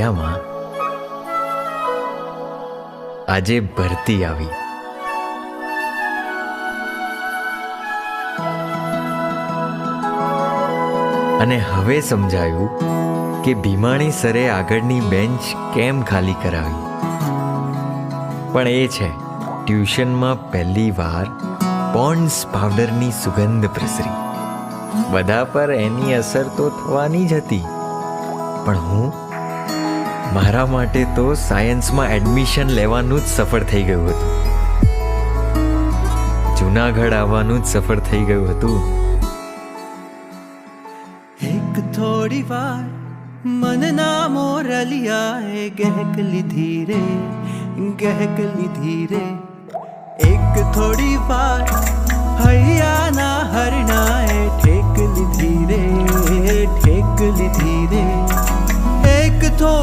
માં આજે ભરતી આવી. અને હવે સમજાયું કે ભીમાણી સરે આગળની બેન્ચ કેમ ખાલી કરાવી. પણ એ છે, ટ્યુશનમાં પહેલી વાર પોન્ડ્સ પાવડરની સુગંધ પ્રસરી. બધા પર એની અસર તો થવાની જ હતી, પણ હું મારા માટે તો સાયન્સમાં એડમિશન લેવાનું જ સફળ થઈ ગયું હતું. જૂનાગઢ આવવાનું જ સફળ થઈ ગયું હતું. એક થોડી વાર મનના મોરલિયાએ ગહેક લીધી રે, ગહેક લીધી રે. એક થોડી વાર હૈયાના હરણાએ ઠેક લીધી રે, ઠેક લીધી રે. એક થોડી